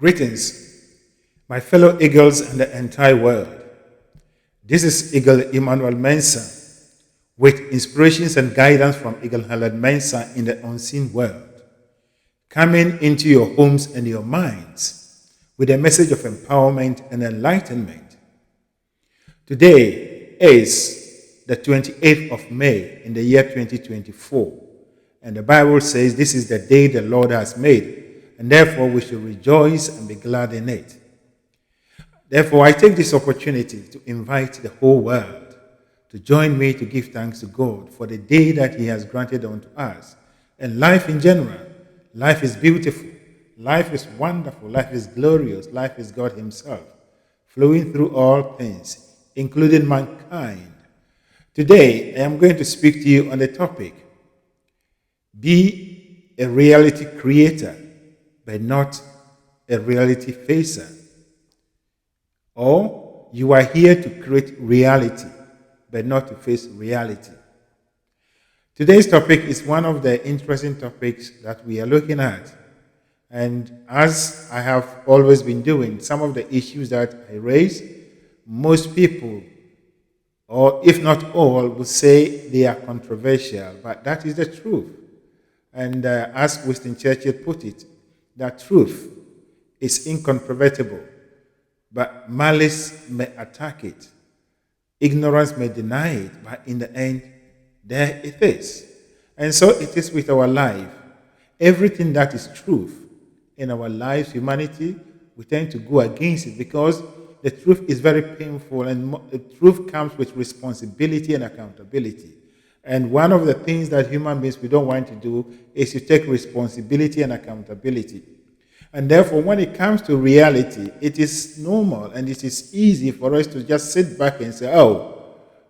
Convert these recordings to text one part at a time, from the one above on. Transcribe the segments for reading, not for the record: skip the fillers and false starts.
Greetings, my fellow eagles and the entire world. This is Eagle Emmanuel Mensah with inspirations and guidance from Eagle Haled Mensah in the unseen world, coming into your homes and your minds with a message of empowerment and enlightenment. Today is the 28th of May in the year 2024, and the Bible says this is the day the Lord has made, and therefore we should rejoice and be glad in it. Therefore, I take this opportunity to invite the whole world to join me to give thanks to God for the day that He has granted unto us. And life in general, life is beautiful, life is wonderful, life is glorious, life is God Himself, flowing through all things, including mankind. Today, I am going to speak to you on the topic, be a reality creator, but not a reality facer. Or you are here to create reality, but not to face reality. Today's topic is one of the interesting topics that we are looking at. And as I have always been doing, some of the issues that I raise, most people, or if not all, would say they are controversial, but that is the truth. And as Winston Churchill put it, that truth is incontrovertible, but malice may attack it. Ignorance may deny it, but in the end, there it is. And so it is with our life. Everything that is truth in our lives, humanity, we tend to go against it because the truth is very painful, and the truth comes with responsibility and accountability. And one of the things that human beings we don't want to do is to take responsibility and accountability. And therefore, when it comes to reality, it is normal and it is easy for us to just sit back and say, oh,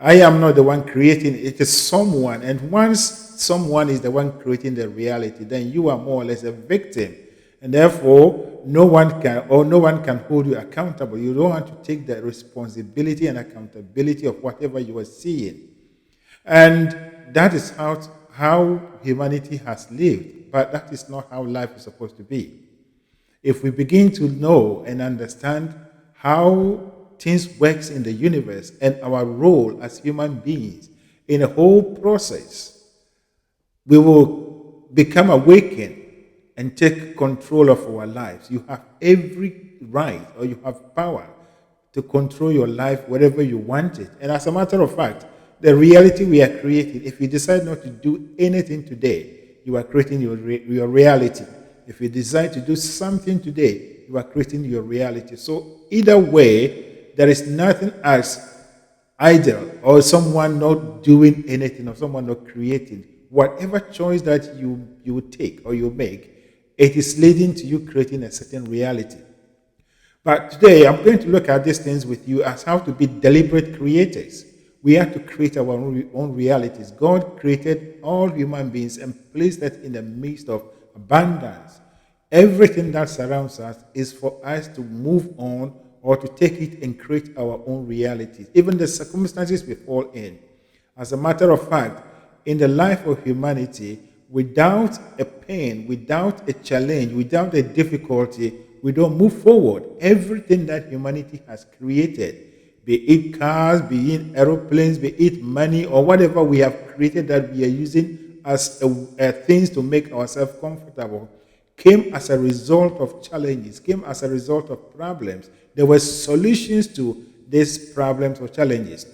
I am not the one creating it, it is someone. And once someone is the one creating the reality, then you are more or less a victim. And therefore, no one can hold you accountable. You don't want to take the responsibility and accountability of whatever you are seeing. And that is how humanity has lived. But that is not how life is supposed to be. If we begin to know and understand how things works in the universe and our role as human beings in a whole process, we will become awakened and take control of our lives. You have every right, or you have power to control your life wherever you want it. And as a matter of fact, the reality we are creating, if you decide not to do anything today, you are creating your reality. If you decide to do something today, you are creating your reality. So either way, there is nothing as idle or someone not doing anything or someone not creating. Whatever choice that you take or you make, it is leading to you creating a certain reality. But today, I'm going to look at these things with you as how to be deliberate creators. We have to create our own realities. God created all human beings and placed that in the midst of abundance. Everything that surrounds us is for us to move on or to take it and create our own realities, even the circumstances we fall in. As a matter of fact, in the life of humanity, without a pain, without a challenge, without a difficulty, we don't move forward. Everything that humanity has created, be it cars, be it aeroplanes, be it money, or whatever we have created that we are using as things to make ourselves comfortable, came as a result of challenges, came as a result of problems. There were solutions to these problems or challenges.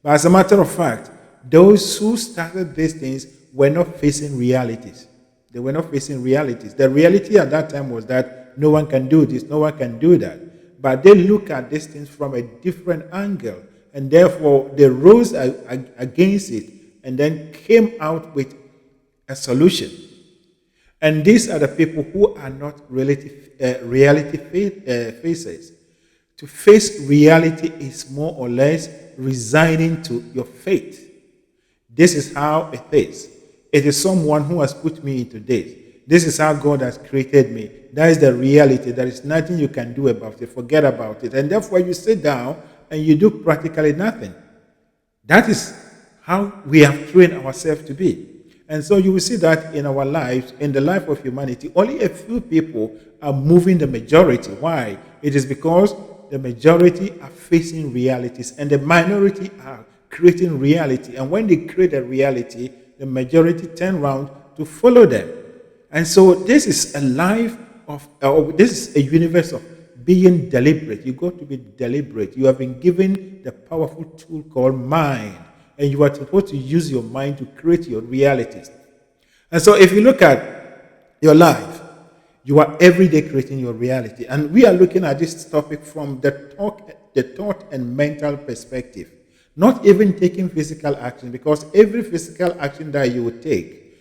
But as a matter of fact, those who started these things were not facing realities. They were not facing realities. The reality at that time was that no one can do this, no one can do that. But they look at these things from a different angle, and therefore they rose against it and then came out with a solution. And these are the people who are not reality facers. To face reality is more or less resigning to your fate. This is how it is. It is someone who has put me into this. This is how God has created me. That is the reality. There is nothing you can do about it. Forget about it. And therefore you sit down and you do practically nothing. That is how we have trained ourselves to be. And so you will see that in our lives, in the life of humanity, only a few people are moving the majority. Why? It is because the majority are facing realities and the minority are creating reality. And when they create a reality, the majority turn around to follow them. And so this is a life of, this is a universe of being deliberate. You got to be deliberate. You have been given the powerful tool called mind, and you are supposed to use your mind to create your realities. And so if you look at your life, you are every day creating your reality. And we are looking at this topic from the thought and mental perspective. Not even taking physical action, because every physical action that you would take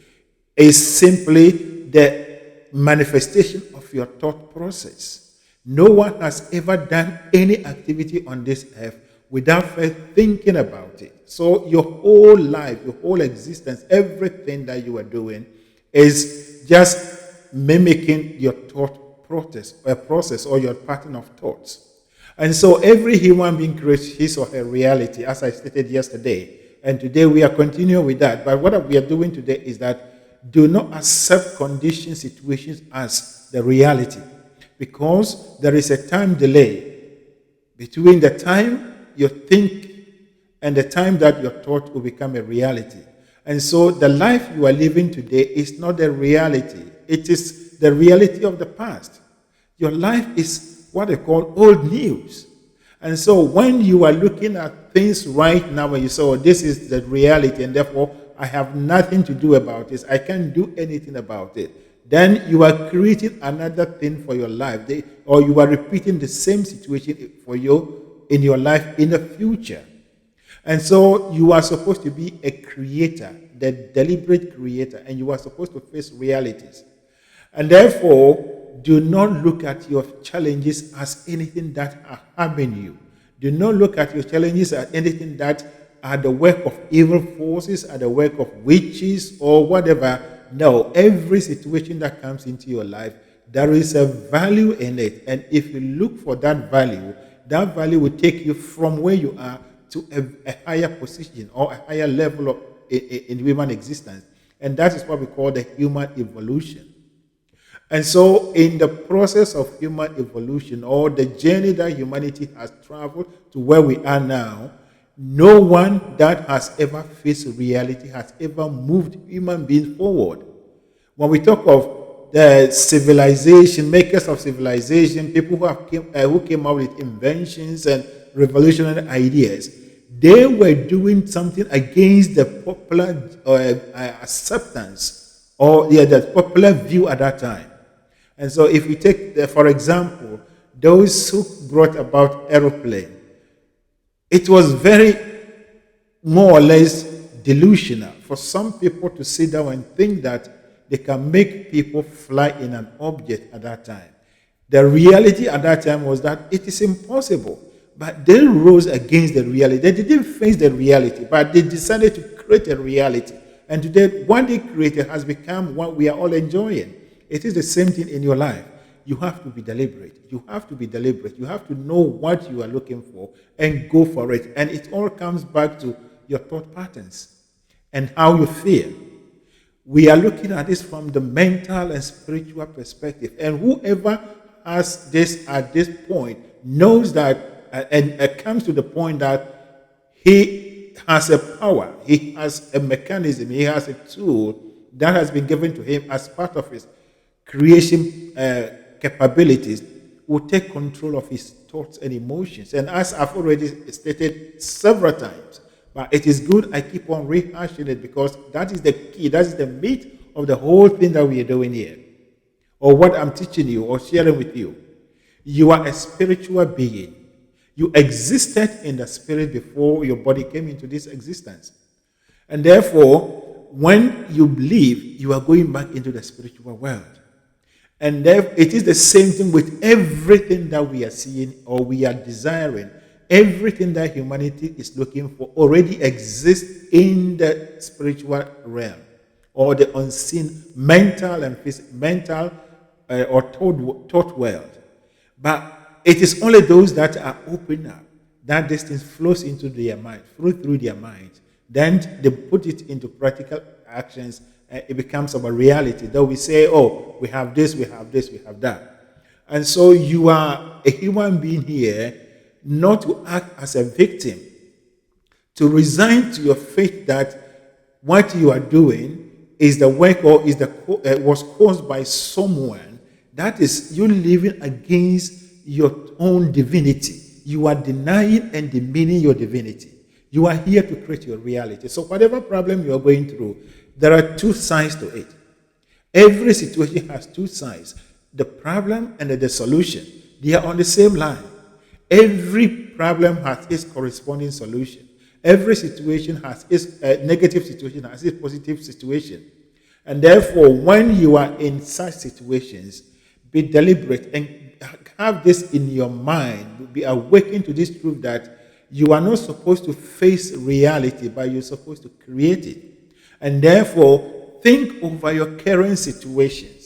is simply the manifestation of your thought process. No one has ever done any activity on this earth without first thinking about it. So your whole life, your whole existence, everything that you are doing is just mimicking your thought process or your pattern of thoughts. And so every human being creates his or her reality, as I stated yesterday. And today we are continuing with that. But what we are doing today is that do not accept conditions, situations as the reality. Because there is a time delay between the time you think and the time that your thought will become a reality. And so the life you are living today is not the reality. It is the reality of the past. Your life is what they call old news. And so when you are looking at things right now and you say, oh, this is the reality and therefore I have nothing to do about this, I can't do anything about it, then you are creating another thing for your life, or you are repeating the same situation for you in your life in the future. And so you are supposed to be a creator, the deliberate creator, and you are supposed to face realities. And therefore, do not look at your challenges as anything that are harming you. Do not look at your challenges as anything that are the work of evil forces, are the work of witches, or whatever. No, every situation that comes into your life, there is a value in it. And if you look for that value will take you from where you are to a higher position or a higher level of in human existence. And that is what we call the human evolution. And so in the process of human evolution, or the journey that humanity has traveled to where we are now, no one that has ever faced reality has ever moved human beings forward. When we talk of the civilization, makers of civilization, people who came out with inventions and revolutionary ideas, they were doing something against the popular acceptance or the popular view at that time. And so if we take, for example, those who brought about aeroplane, it was very more or less delusional for some people to sit down and think that they can make people fly in an object at that time. The reality at that time was that it is impossible. But they rose against the reality. They didn't face the reality, but they decided to create a reality. And today, what they created has become what we are all enjoying. It is the same thing in your life. You have to be deliberate. You have to be deliberate. You have to know what you are looking for and go for it. And it all comes back to your thought patterns and how you feel. We are looking at this from the mental and spiritual perspective. And whoever has this at this point knows that and it comes to the point that he has a power, he has a mechanism, he has a tool that has been given to him as part of his creation capabilities, will take control of his thoughts and emotions. And as I've already stated several times, but it is good I keep on rehashing it because that is the key, that is the meat of the whole thing that we are doing here, or what I'm teaching you or sharing with you. You are a spiritual being. You existed in the spirit before your body came into this existence. And therefore, when you leave, you are going back into the spiritual world. And it is the same thing with everything that we are seeing or we are desiring. Everything that humanity is looking for already exists in the spiritual realm or the unseen mental and mental or thought world. But it is only those that are open up that this thing flows into their mind, through their mind. Then they put it into practical actions, and it becomes our reality. Though we say, oh, we have this, we have this, we have that. And so you are a human being here, not to act as a victim, to resign to your fate that what you are doing is the work or was caused by someone. That is you living against your own divinity. You are denying and demeaning your divinity. You are here to create your reality. So whatever problem you are going through, there are two sides to it. Every situation has two sides. The problem and the solution. They are on the same line. Every problem has its corresponding solution. Every situation has its negative situation, has its positive situation. And therefore, when you are in such situations, be deliberate and have this in your mind. Be awakened to this truth that you are not supposed to face reality, but you're supposed to create it. And therefore, think over your current situations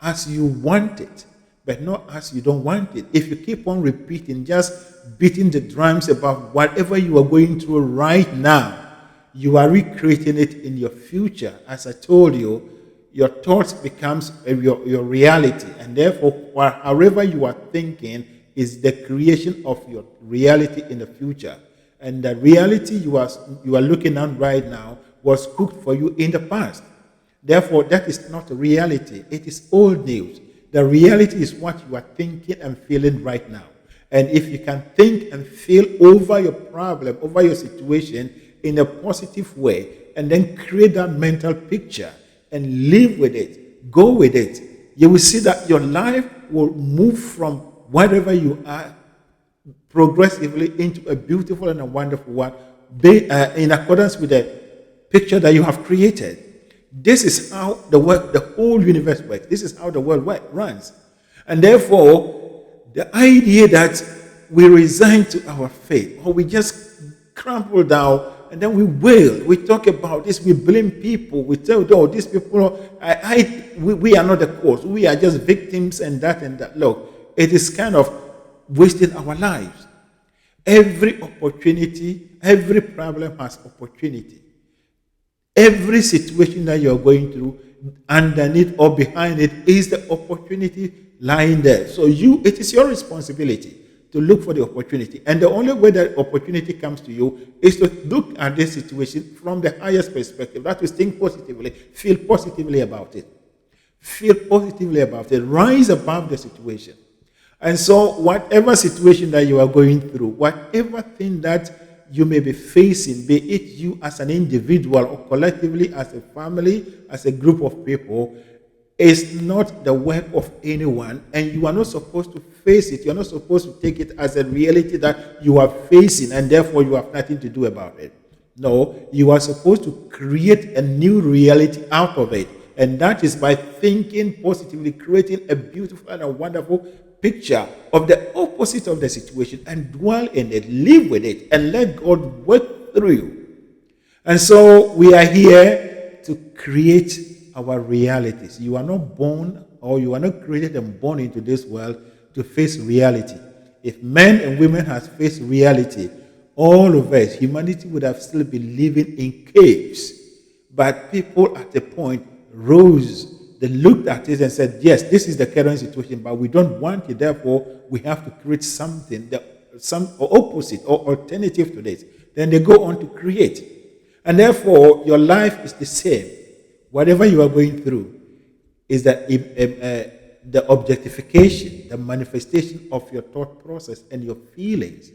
as you want it, but not as you don't want it. If you keep on repeating, just beating the drums about whatever you are going through right now, you are recreating it in your future. As I told you, your thoughts becomes your reality, and therefore, however you are thinking is the creation of your reality in the future. And the reality you are looking at right now was cooked for you in the past. Therefore, that is not reality. It is old news. The reality is what you are thinking and feeling right now. And if you can think and feel over your problem, over your situation in a positive way, and then create that mental picture and live with it, go with it, you will see that your life will move from wherever you are progressively into a beautiful and a wonderful one, in accordance with the picture that you have created. This is how the whole universe works. This is how the world runs. And therefore, the idea that we resign to our fate, or we just crumple down and then we wail, we talk about this, we blame people, we tell, oh, these people, we are not the cause, we are just victims and that. Look, it is kind of wasting our lives. Every opportunity, every problem has opportunity. Every situation that you're going through, underneath or behind it, is the opportunity lying there. So it is your responsibility to look for the opportunity. And the only way that opportunity comes to you is to look at this situation from the highest perspective. That is, think positively, feel positively about it. Feel positively about it. Rise above the situation. And so whatever situation that you are going through, whatever thing that you may be facing, be it you as an individual or collectively as a family, as a group of people, is not the work of anyone, and you are not supposed to face it. You are not supposed to take it as a reality that you are facing and therefore you have nothing to do about it. No, you are supposed to create a new reality out of it, and that is by thinking positively, creating a beautiful and a wonderful picture of the opposite of the situation and dwell in it, live with it, and let God work through you. And so we are here to create our realities. You are not born, or you are not created and born into this world to face reality. If men and women has faced reality, all of us, humanity would have still been living in caves. But people at a point rose. They looked at it and said, yes, this is the current situation, but we don't want it. Therefore, we have to create something, some opposite or alternative to this. Then they go on to create. And therefore, your life is the same. Whatever you are going through is the objectification, the manifestation of your thought process and your feelings.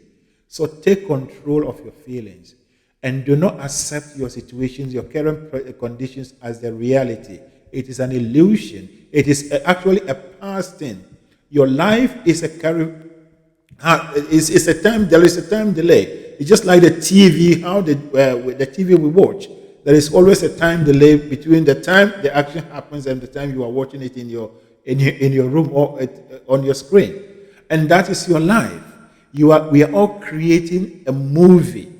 So take control of your feelings and do not accept your situations, your current conditions as the reality. It is an illusion. It is actually a past thing. Your life is there is a time delay. It's just like the TV, how the TV we watch. There is always a time delay between the time the action happens and the time you are watching it in your room or on your screen. And that is your life. We are all creating a movie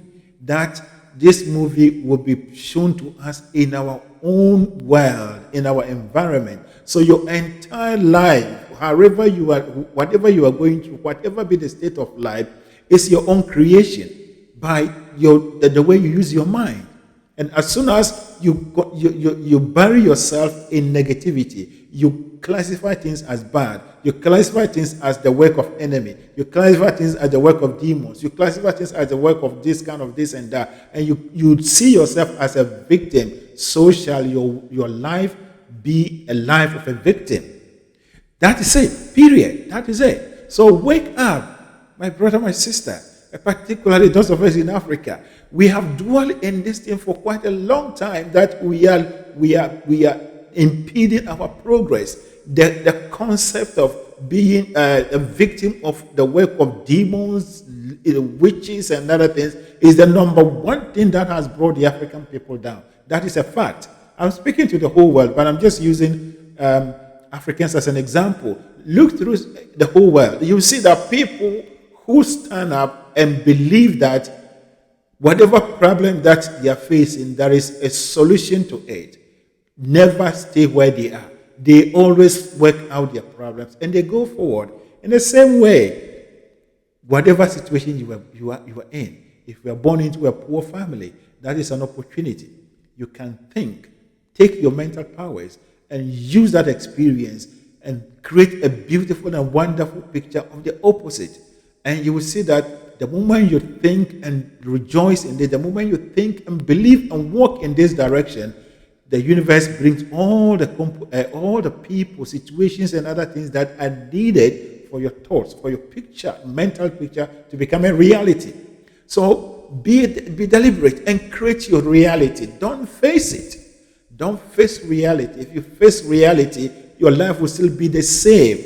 that this movie will be shown to us in our own world, in our environment. So your entire life, wherever you are, whatever you are going through, whatever be the state of life, is your own creation by the way you use your mind. And as soon as you bury yourself in negativity, you classify things as bad. You classify things as the work of enemy. You classify things as the work of demons. You classify things as the work of this kind of this and that. And you see yourself as a victim. So shall your life be a life of a victim. That is it. Period. That is it. So wake up, my brother, my sister, particularly those of us in Africa. We have dwelt in this thing for quite a long time that we are impeding our progress. The concept of being a victim of the work of demons, witches, and other things is the number one thing that has brought the African people down. That is a fact. I'm speaking to the whole world, but I'm just using Africans as an example. Look through the whole world. You see that people who stand up and believe that whatever problem that they are facing, there is a solution to it, never stay where they are. They always work out their problems and they go forward. In the same way, whatever situation you are in, if you are born into a poor family, that is an opportunity. You can think, take your mental powers and use that experience and create a beautiful and wonderful picture of the opposite. And you will see that the moment you think and rejoice in it, the moment you think and believe and walk in this direction, the universe brings all the people, situations, and other things that are needed for your thoughts, for your picture, mental picture, to become a reality. So be deliberate and create your reality. Don't face it. Don't face reality. If you face reality, your life will still be the same.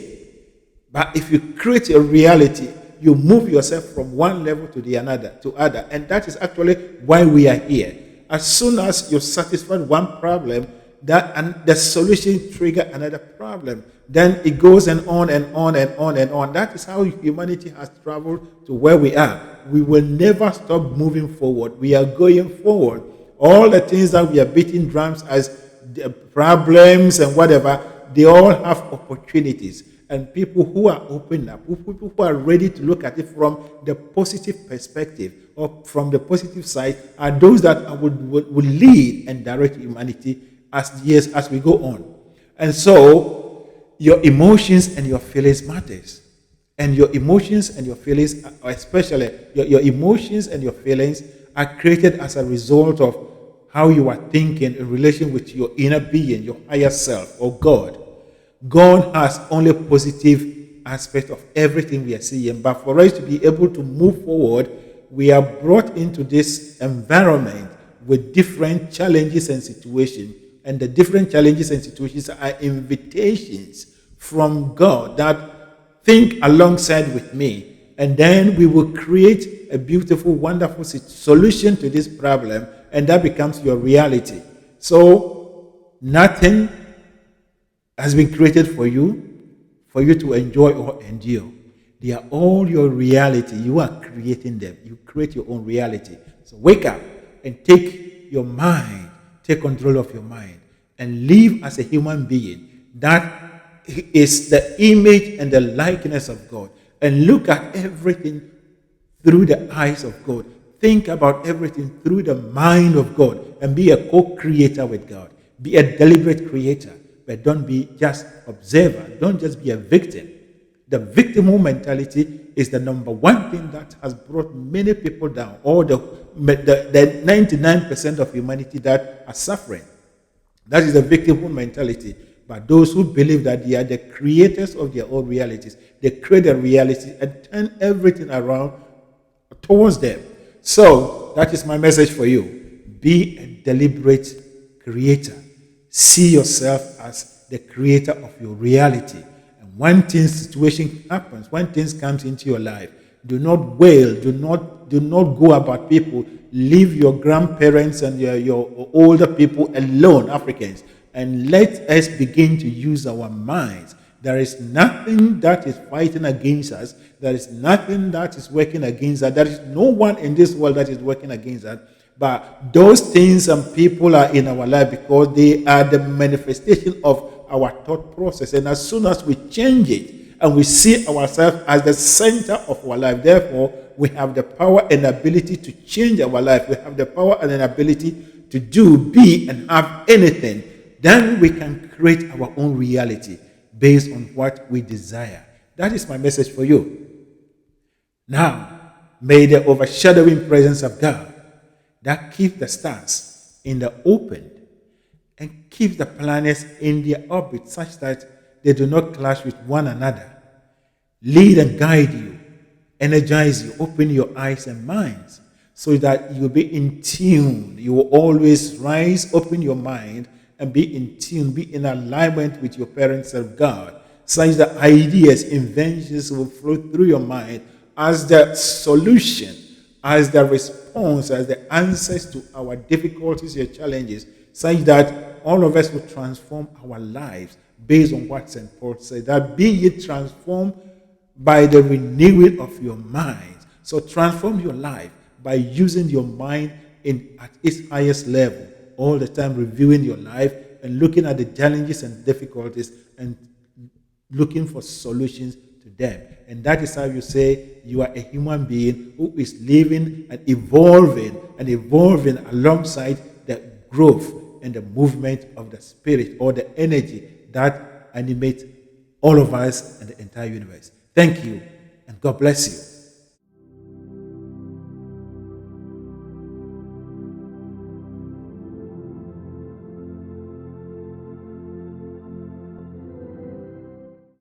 But if you create a reality, you move yourself from one level to the other. And that is actually why we are here. As soon as you satisfy one problem, and the solution trigger another problem. Then it goes and on and on and on and on. That is how humanity has traveled to where we are. We will never stop moving forward. We are going forward. All the things that we are beating drums as the problems and whatever, they all have opportunities. And people who are open up, people who are ready to look at it from the positive perspective or from the positive side, are those that would lead and direct humanity as we go on. And so your emotions and your feelings matters. And your emotions and your feelings, especially your emotions and your feelings, are created as a result of how you are thinking in relation with your inner being, your higher self, or God. God has only positive aspects of everything we are seeing, but for us to be able to move forward, we are brought into this environment with different challenges and situations, and the different challenges and situations are invitations from God that think alongside with me, and then we will create a beautiful, wonderful solution to this problem, and that becomes your reality. So nothing has been created for you to enjoy or endure. They are all your reality. You are creating them. You create your own reality. So wake up and take control of your mind, and live as a human being that is the image and the likeness of God. And look at everything through the eyes of God. Think about everything through the mind of God, and be a co-creator with God. Be a deliberate creator. But don't be just observer. Don't just be a victim. The victim mentality is the number one thing that has brought many people down, or the 99% of humanity that are suffering. That is the victim mentality. But those who believe that they are the creators of their own realities, they create a reality and turn everything around towards them. So that is my message for you. Be a deliberate creator. See yourself as the creator of your reality. And when situation happens, when things comes into your life, do not wail, do not go about people. Leave your grandparents and your older people alone, Africans, and let us begin to use our minds. There is nothing that is fighting against us. There is nothing that is working against us. There is no one in this world that is working against us. But those things and people are in our life because they are the manifestation of our thought process. And as soon as we change it and we see ourselves as the center of our life, therefore, we have the power and ability to change our life. We have the power and an ability to do, be, and have anything, then we can create our own reality based on what we desire. That is my message for you. Now, may the overshadowing presence of God that keeps the stars in the open and keeps the planets in their orbit such that they do not clash with one another lead and guide you, energize you, open your eyes and minds so that you'll be in tune. You will always rise, open your mind, and be in tune, be in alignment with your parents of God, such that ideas, inventions will flow through your mind as the solution, as the response, as the answers to our difficulties, your challenges, such that all of us will transform our lives based on what St. Paul said, that be ye transformed by the renewing of your mind. So transform your life by using your mind at its highest level, all the time reviewing your life and looking at the challenges and difficulties and looking for solutions to them. And that is how you say you are a human being who is living and evolving alongside the growth and the movement of the spirit or the energy that animates all of us and the entire universe. Thank you, and God bless you.